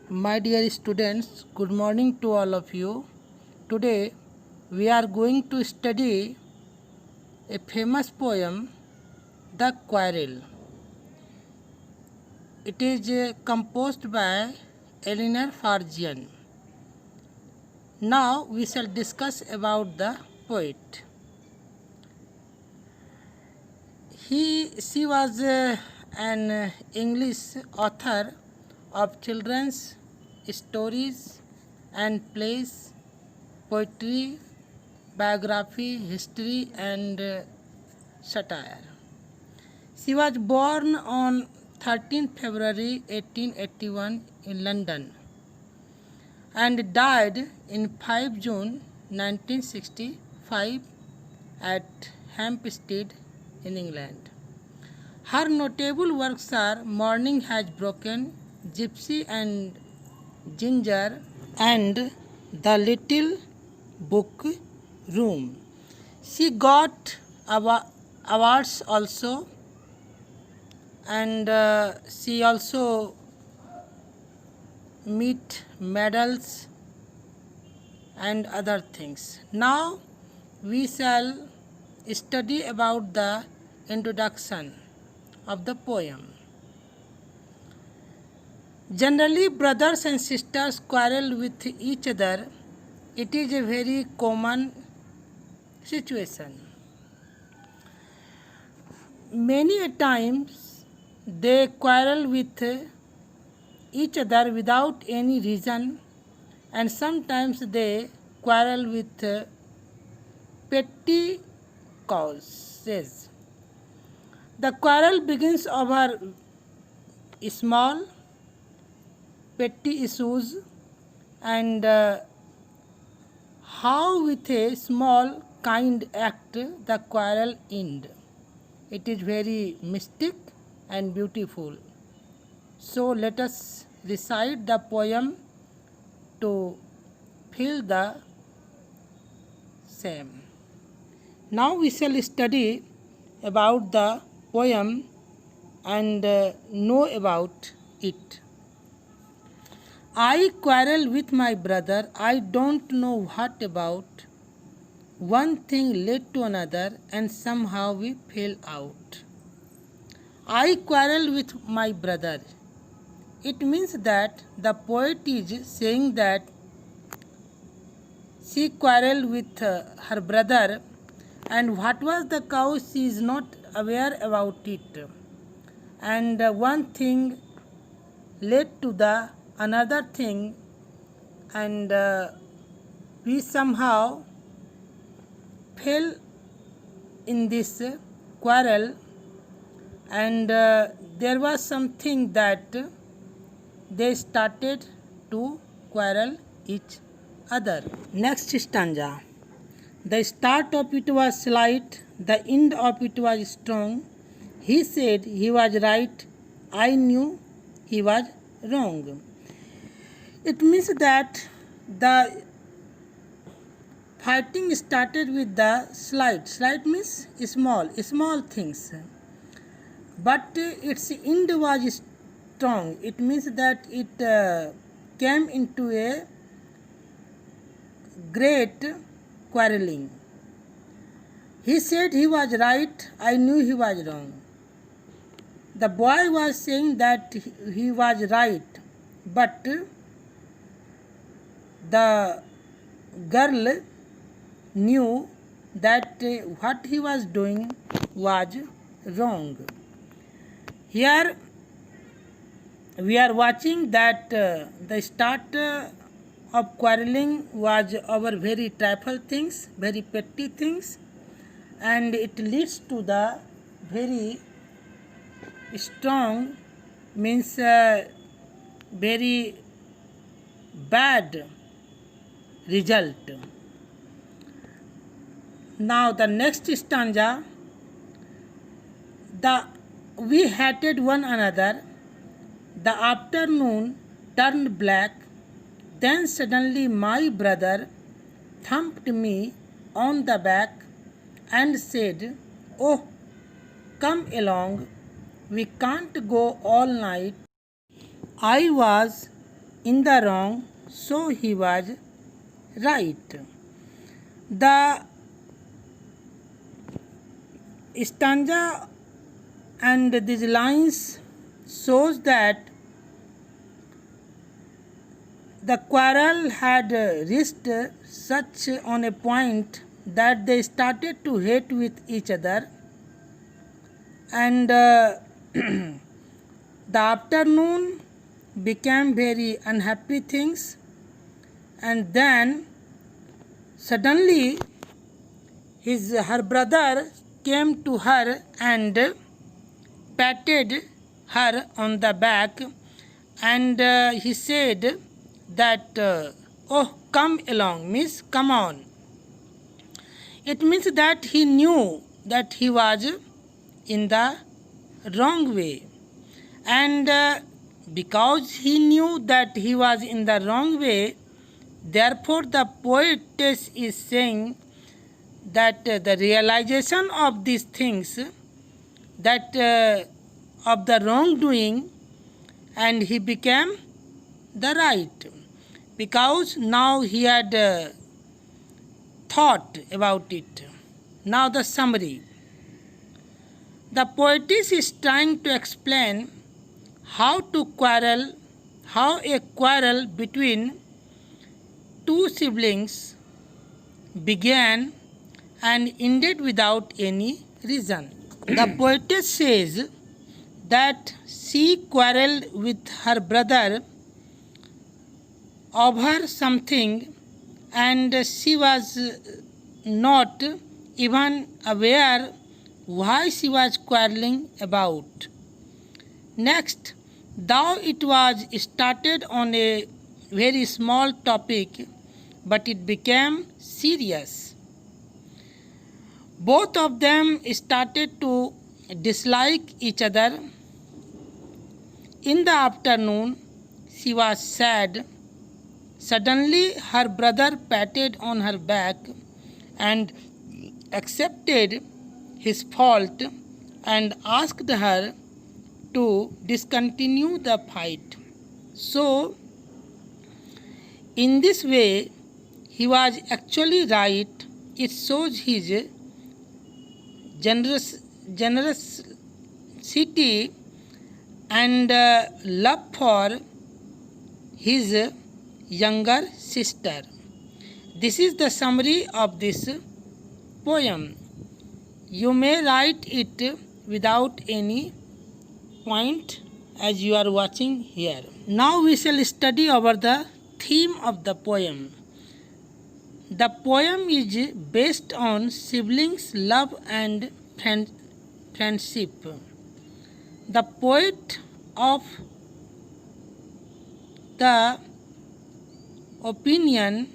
My dear students, good morning to all of you. Today we are going to study a famous poem, The Quarrel. It is composed by Eleanor Farjian. Now we shall discuss about the poet. She was an English author of children's stories and plays, poetry, biography, history, and satire. She was born on 13 February 1881 in London and died in 5 June 1965 at Hampstead in England. Her notable works are Morning Has Broken, Gypsy and Ginger, and The Little Book Room. She got awards also, and she also meet medals and other things. Now we shall study about the introduction of the poem. Generally, brothers and sisters quarrel with each other. It is a very common situation. Many a times they quarrel with each other without any reason, and sometimes they quarrel with petty causes. The quarrel begins over small petty issues, and how with a small kind act the quarrel end. It is very mystic and beautiful. So let us recite the poem to feel the same. Now we shall study about the poem and know about it. I quarrel with my brother, I don't know what about. One thing led to another and somehow we fell out. I quarrel with my brother. It means that the poet is saying that she quarreled with her brother, and what was the cause she is not aware about it. And one thing led to the another thing, and we somehow fell in this quarrel, and there was something that they started to quarrel each other. Next stanza. The start of it was slight, the end of it was strong. He said he was right, I knew he was wrong. It means that the fighting started with the slight. Slight means small things. But its end was strong. It means that it came into a great quarreling. He said he was right, I knew he was wrong. The boy was saying that he was right, but the girl knew that what he was doing was wrong. Here we are watching that the start of quarreling was over very trifle things, very petty things, and it leads to the very strong, means very bad result. Now the next stanza. We hated one another. The afternoon turned black. Then suddenly my brother thumped me on the back and said, "Oh, come along, we can't go all night." I was in the wrong, so he was right. The stanza and these lines shows that the quarrel had reached such on a point that they started to hate with each other, and the afternoon became very unhappy things, and then suddenly her brother came to her and patted her on the back, and he said that oh, come along, miss, come on. It means that he knew that he was in the wrong way, and because he knew that he was in the wrong way, therefore the poetess is saying that the realization of these things, that of the wrongdoing, and he became the right, because now he had thought about it. Now the summary. The poetess is trying to explain how a quarrel between two siblings began and ended without any reason. The poetess says that she quarreled with her brother over something, and she was not even aware why she was quarreling about. Next, though it was started on a very small topic, but it became serious. Both of them started to dislike each other. In the afternoon, she was sad. Suddenly, her brother patted on her back and accepted his fault and asked her to discontinue the fight. So, in this way, he was actually right. It shows his generosity and love for his younger sister. This is the summary of this poem. You may write it without any point as you are watching here. Now we shall study over the theme of the poem. The poem is based on siblings' love and friendship. The poet of the opinion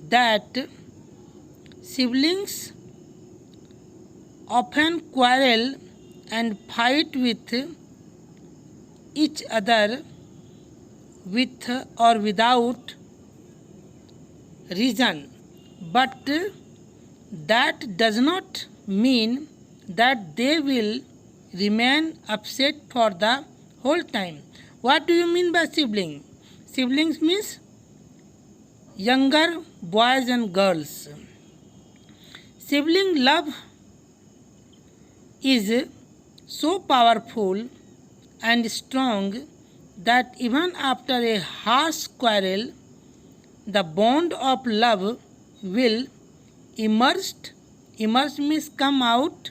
that siblings often quarrel and fight with each other with or without reason, but that does not mean that they will remain upset for the whole time. What do you mean by sibling? Siblings means younger boys and girls. Sibling love is so powerful and strong that even after a harsh quarrel, the bond of love will emerge means come out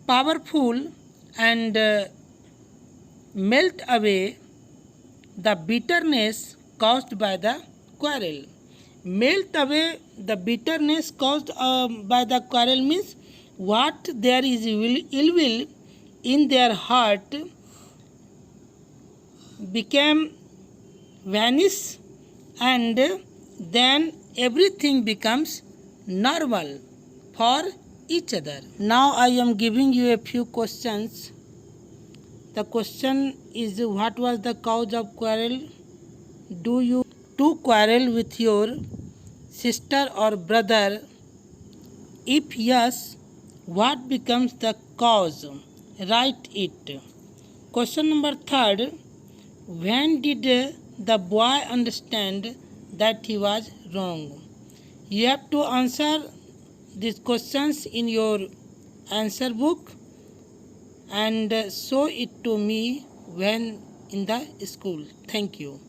powerful and melt away the bitterness caused by the quarrel. Melt away the bitterness caused by the quarrel means what there is ill will in their heart became vanish, and then everything becomes normal for each other. Now I am giving you a few questions. The question is, what was the cause of quarrel? Do you quarrel with your sister or brother? If yes, what becomes the cause? Write it. Question number 3. When did the boy understand that he was wrong? You have to answer these questions in your answer book and show it to me when in the school. Thank you.